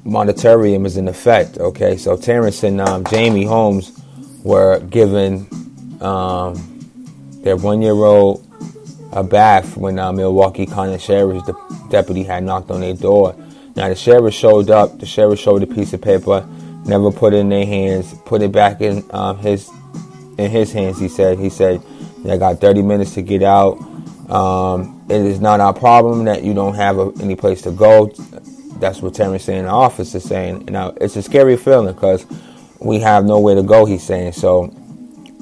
moratorium is in effect. Okay, so Terrence and Jamie Holmes were given their 1-year-old a bath when Milwaukee County Sheriff's deputy had knocked on their door. Now the sheriff showed up. The sheriff showed a piece of paper, never put it in their hands, put it back in his hands. He said, "I got 30 minutes to get out. It is not our problem that you don't have any place to go." That's what Terrence in the office is saying. Now it's a scary feeling because we have nowhere to go. He's saying so.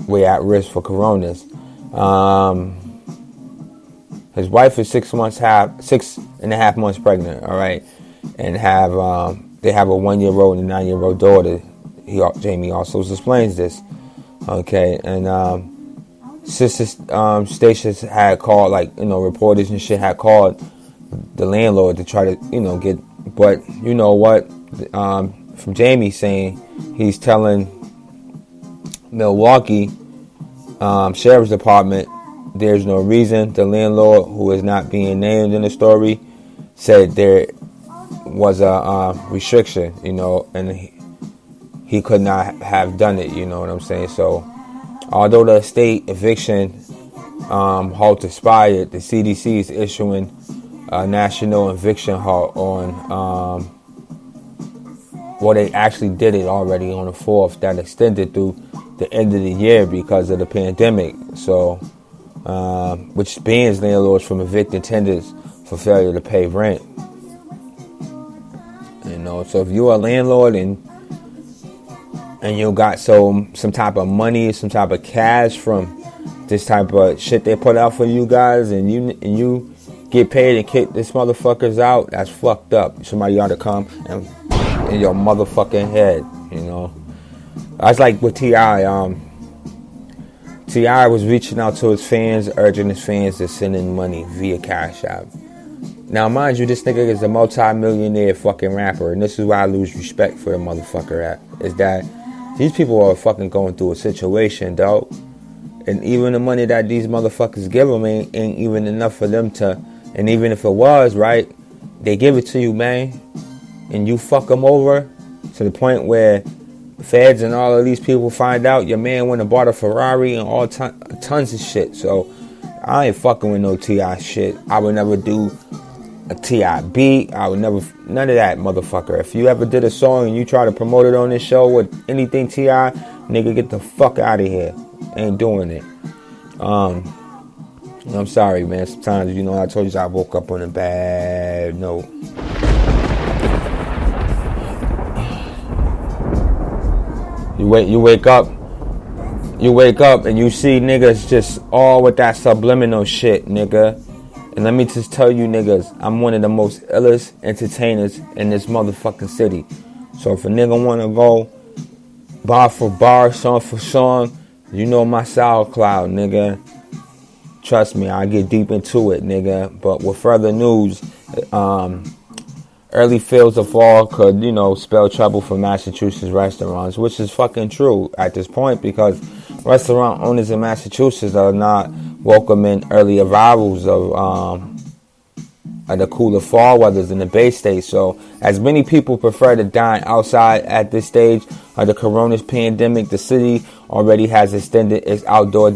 We're at risk for coronas. His wife is 6.5 months pregnant. All right, and they have a 1-year-old and a 9-year-old daughter. Jamie also explains this. Okay, and sister stations had called, reporters and shit had called the landlord to try to get. But you know what? From Jamie saying he's telling Milwaukee Sheriff's Department there's no reason. The landlord, who is not being named in the story, said there was a restriction, and he could not have done it, you know what I'm saying? So, although the state eviction halt expired, the CDC is issuing a national eviction halt on, they actually did it already on the 4th, that extended through the end of the year because of the pandemic. So, which bans landlords from evicting tenants for failure to pay rent. So if you're a landlord and you got some type of money, some type of cash from this type of shit they put out for you guys, and you get paid and kick this motherfuckers out, that's fucked up. Somebody ought to come and in your motherfucking head, That's like with T.I. T.I. was reaching out to his fans, urging his fans to send in money via Cash App. Now, mind you, this nigga is a multi-millionaire fucking rapper, and this is why I lose respect for the motherfucker at, is that these people are fucking going through a situation, dog. And even the money that these motherfuckers give them ain't even enough for them to, and even if it was, right, they give it to you, man, and you fuck them over to the point where feds and all of these people find out your man went and bought a Ferrari and all tons of shit. So I ain't fucking with no T.I. shit. I would never do a T.I. beat. I would never, none of that, motherfucker. If you ever did a song and you try to promote it on this show with anything T.I., nigga, get the fuck out of here. Ain't doing it. I'm sorry, man. Sometimes, I told you I woke up on a bad note. You wake up and you see niggas just all with that subliminal shit, nigga. And let me just tell you niggas, I'm one of the most illest entertainers in this motherfucking city. So if a nigga wanna go bar for bar, song for song, my SoundCloud, nigga. Trust me, I get deep into it, nigga. But with further news, early fields of fall could, spell trouble for Massachusetts restaurants, which is fucking true at this point because restaurant owners in Massachusetts are not welcoming early arrivals of the cooler fall weathers in the Bay State. So, as many people prefer to dine outside at this stage of the coronavirus pandemic, the city already has extended its outdoor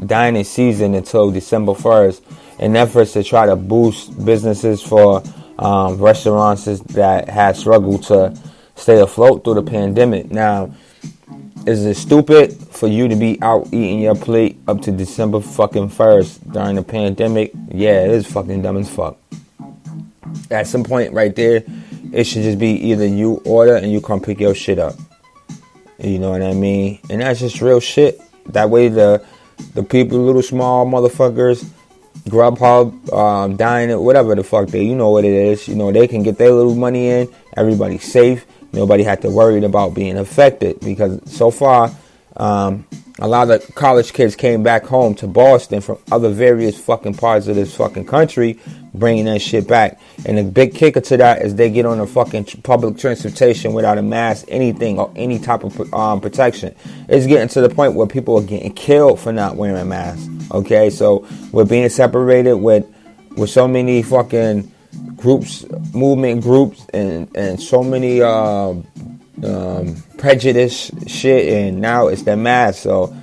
dining season until December 1st in efforts to try to boost businesses for restaurants that have struggled to stay afloat through the pandemic. Now, is it stupid for you to be out eating your plate up to December fucking 1st during the pandemic? Yeah, it is fucking dumb as fuck. At some point right there, it should just be either you order and you come pick your shit up. You know what I mean? And that's just real shit. That way the people, little small motherfuckers, Grubhub, Dine, whatever the fuck they, what it is. They can get their little money in. Everybody's safe. Nobody had to worry about being affected because so far, a lot of college kids came back home to Boston from other various fucking parts of this fucking country, bringing that shit back. And the big kicker to that is they get on a fucking public transportation without a mask, anything or any type of protection. It's getting to the point where people are getting killed for not wearing a mask. Okay, so we're being separated with so many fucking groups, movement groups, and so many prejudice shit, and now it's the mass. So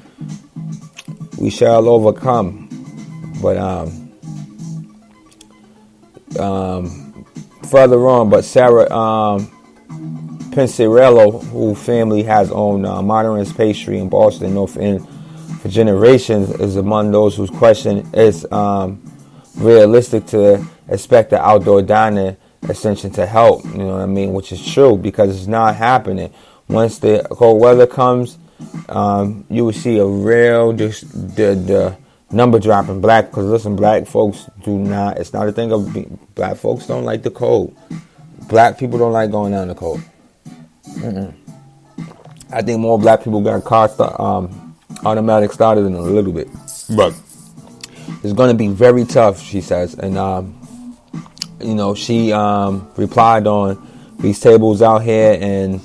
we shall overcome. But further on, but Sarah Pincerello, who family has owned Modernist Pastry in Boston, North End for generations, is among those whose question is realistic to expect the outdoor dining extension to help. You know what I mean? Which is true, because it's not happening. Once the cold weather comes, you will see a real the number drop in black. Because listen, black folks do not. It's not a thing of black folks don't like the cold. Black people don't like going out in the cold. I think more black people got car automatic started in a little bit, but it's going to be very tough, she says. And she replied on these tables out here, and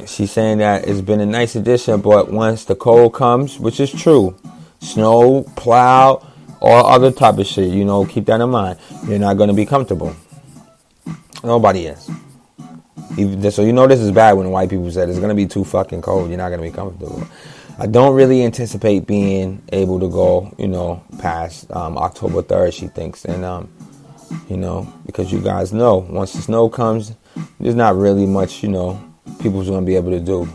she's saying that it's been a nice addition, but once the cold comes, which is true, snow, plow, or other type of shit, keep that in mind. You're not going to be comfortable. Nobody is. So this is bad when the white people said it's going to be too fucking cold. You're not going to be comfortable. I don't really anticipate being able to go, past October 3rd, she thinks. And, because you guys know, once the snow comes, there's not really much, people's going to be able to do,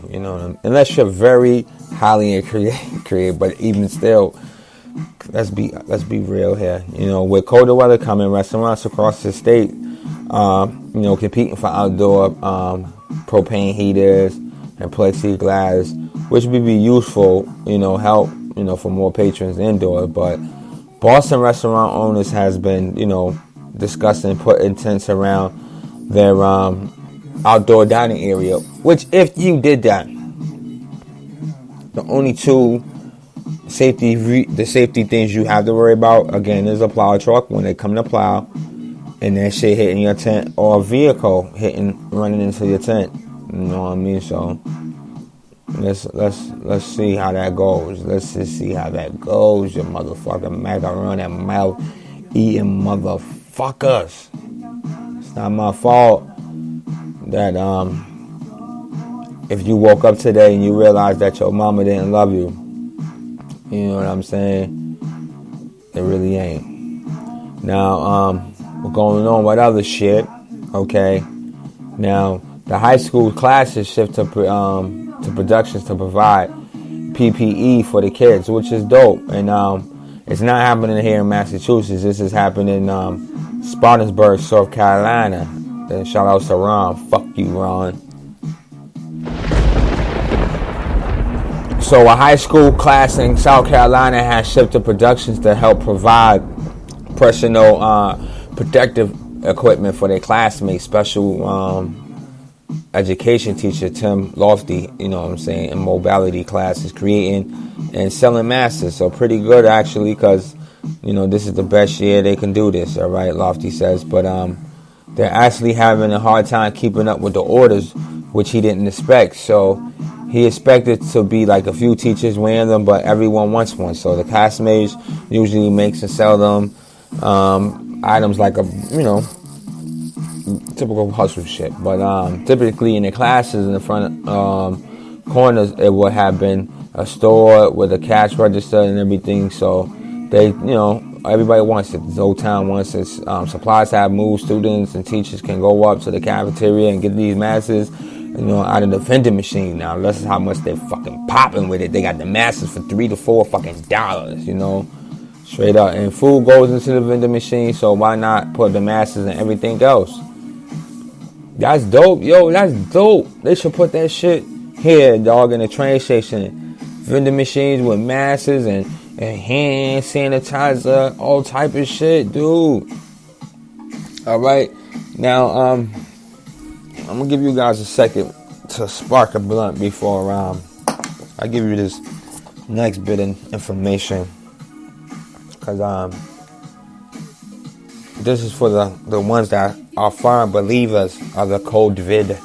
unless you're very highly creative. But even still, let's be real here. With colder weather coming, restaurants across the state, competing for outdoor propane heaters and plexiglass, which would be useful, help, for more patrons indoor. But Boston restaurant owners has been, discussing putting tents around their outdoor dining area, which if you did that, the only two safety things you have to worry about, again, is a plow truck when they come to plow, and that shit hitting your tent, or a vehicle running into your tent. You know what I mean? So let's see how that goes. Let's just see how that goes, you motherfucking macaroni and mouth eating motherfuckers. It's not my fault that if you woke up today and you realize that your mama didn't love you. You know what I'm saying? It really ain't. Now, we're going on with other shit. Okay. Now, the high school classes shift to productions to provide PPE for the kids, which is dope. And it's not happening here in Massachusetts. This is happening in Spartanburg, South Carolina. And shout out to Ron. Fuck you, Ron. So a high school class in South Carolina has shifted productions to help provide personal protective equipment for their classmates. Special education teacher Tim Lofty, in mobility classes, creating and selling masters. So pretty good actually, because this is the best year they can do this. All right, Lofty says, but they're actually having a hard time keeping up with the orders, which he didn't expect. So he expected to be like a few teachers wearing them, but everyone wants one. So the classmates usually makes and sell them items like typical hustle shit. But typically in the classes in the front corners, it would have been a store with a cash register and everything. So they, everybody wants it. The whole town wants it. Supplies have moved. Students and teachers can go up to the cafeteria and get these masses, out of the vending machine. Now, this is how much they're fucking popping with it. They got the masses for $3 to $4 fucking dollars, straight up. And food goes into the vending machine, so why not put the masses and everything else? That's dope, yo. That's dope. They should put that shit here, dog, in the train station. Vending machines with masses and hand sanitizer, all type of shit, dude. All right, now I'm gonna give you guys a second to spark a blunt before I give you this next bit of information, because this is for the ones that are firm believers of the COVID.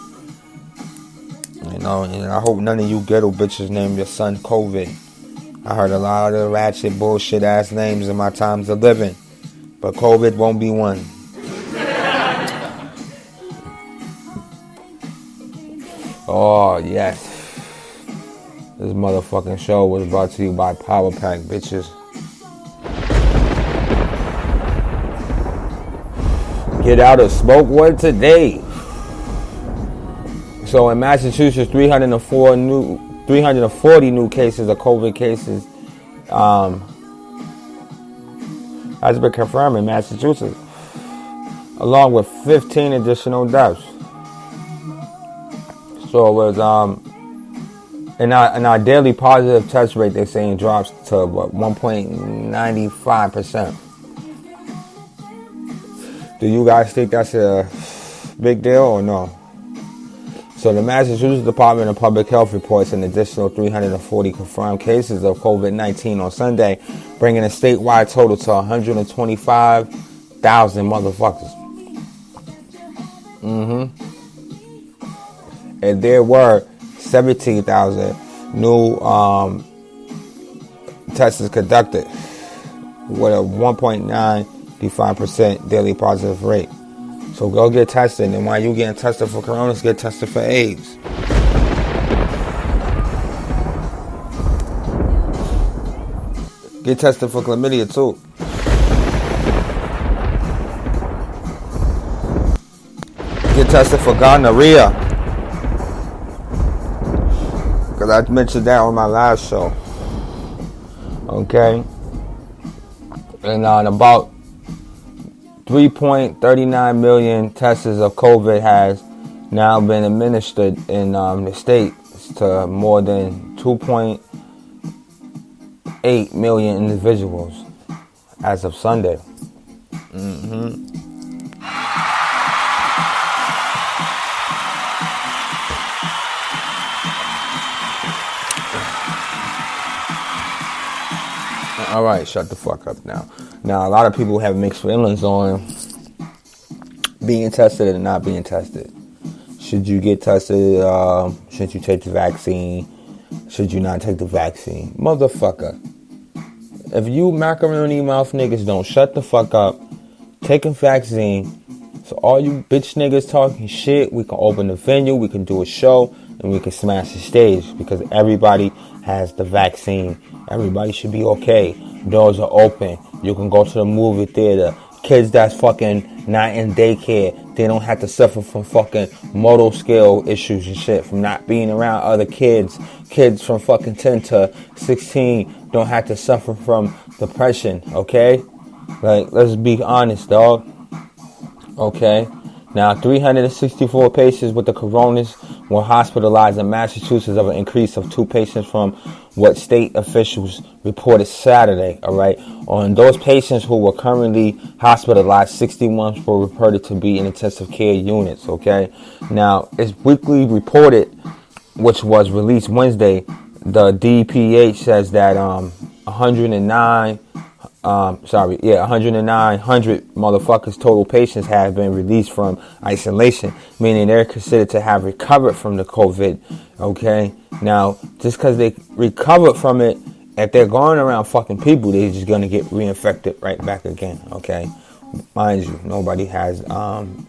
And I hope none of you ghetto bitches name your son COVID. I heard a lot of ratchet bullshit ass names in my times of living, but COVID won't be one. Oh, yes. This motherfucking show was brought to you by Power Pack, bitches. Get out of smoke wood today. So in Massachusetts, 340 new cases of COVID cases has been confirmed in Massachusetts, along with 15 additional deaths. So it was and our daily positive test rate, they're saying, drops to 1.95%. Do you guys think that's a big deal or no? So the Massachusetts Department of Public Health reports an additional 340 confirmed cases of COVID-19 on Sunday, bringing a statewide total to 125,000 motherfuckers. And there were 17,000 new tests conducted with a 1.95% daily positive rate. So go get tested, and while you getting tested for corona, get tested for AIDS. Get tested for chlamydia too. Get tested for gonorrhea, because I mentioned that on my last show. Okay, and on about 3.39 million tests of COVID has now been administered in the state to more than 2.8 million individuals as of Sunday. All right, shut the fuck up now. Now, a lot of people have mixed feelings on being tested and not being tested. Should you get tested? Should you take the vaccine? Should you not take the vaccine? Motherfucker. If you macaroni mouth niggas don't shut the fuck up, take a vaccine. So all you bitch niggas talking shit, we can open the venue, we can do a show, and we can smash the stage, because everybody has the vaccine. Everybody should be okay. Doors are open. You can go to the movie theater. Kids that's fucking not in daycare, they don't have to suffer from fucking motor skill issues and shit, from not being around other kids. Kids from fucking 10 to 16 don't have to suffer from depression, okay? Like, let's be honest, dog. Okay? Now, 364 patients with the coronas were hospitalized in Massachusetts, of an increase of 2 patients from what state officials reported Saturday, all right? On those patients who were currently hospitalized, 61 were reported to be in intensive care units, okay? Now, it's weekly reported, which was released Wednesday. The DPH says that 1,900 motherfuckers, total patients, have been released from isolation, meaning they're considered to have recovered from the COVID, okay? Now, just because they recovered from it, if they're going around fucking people, they're just going to get reinfected right back again, okay? Mind you, nobody has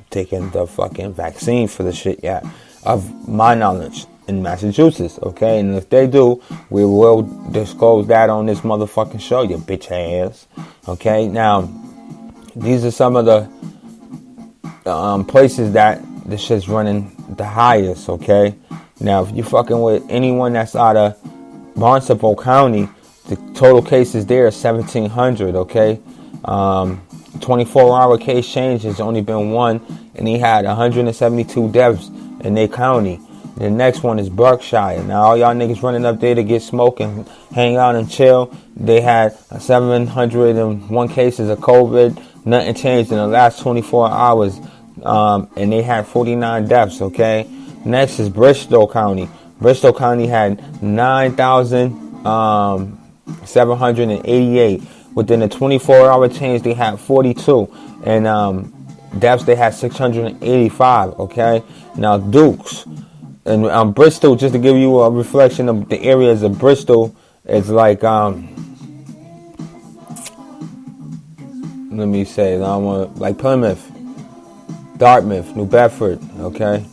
taken the fucking vaccine for the shit yet, of my knowledge, in Massachusetts, okay? And if they do, we will disclose that on this motherfucking show, you bitch ass, okay? Now, these are some of the places that this shit's running the highest, okay? Now, if you fucking with anyone that's out of Barnstable County, the total cases there are 1,700, okay? 24-hour case change has only been one, and he had 172 deaths in their county. The next one is Berkshire. Now, all y'all niggas running up there to get smoke and hang out and chill, they had 701 cases of COVID. Nothing changed in the last 24 hours, and they had 49 deaths, okay? Next is Bristol County. Bristol County had 9,788. Within the 24-hour change, they had 42. And deaths, they had 685, okay? Now, Dukes. And Bristol, just to give you a reflection of the areas of Bristol, it's like, let me say, like Plymouth, Dartmouth, New Bedford, okay?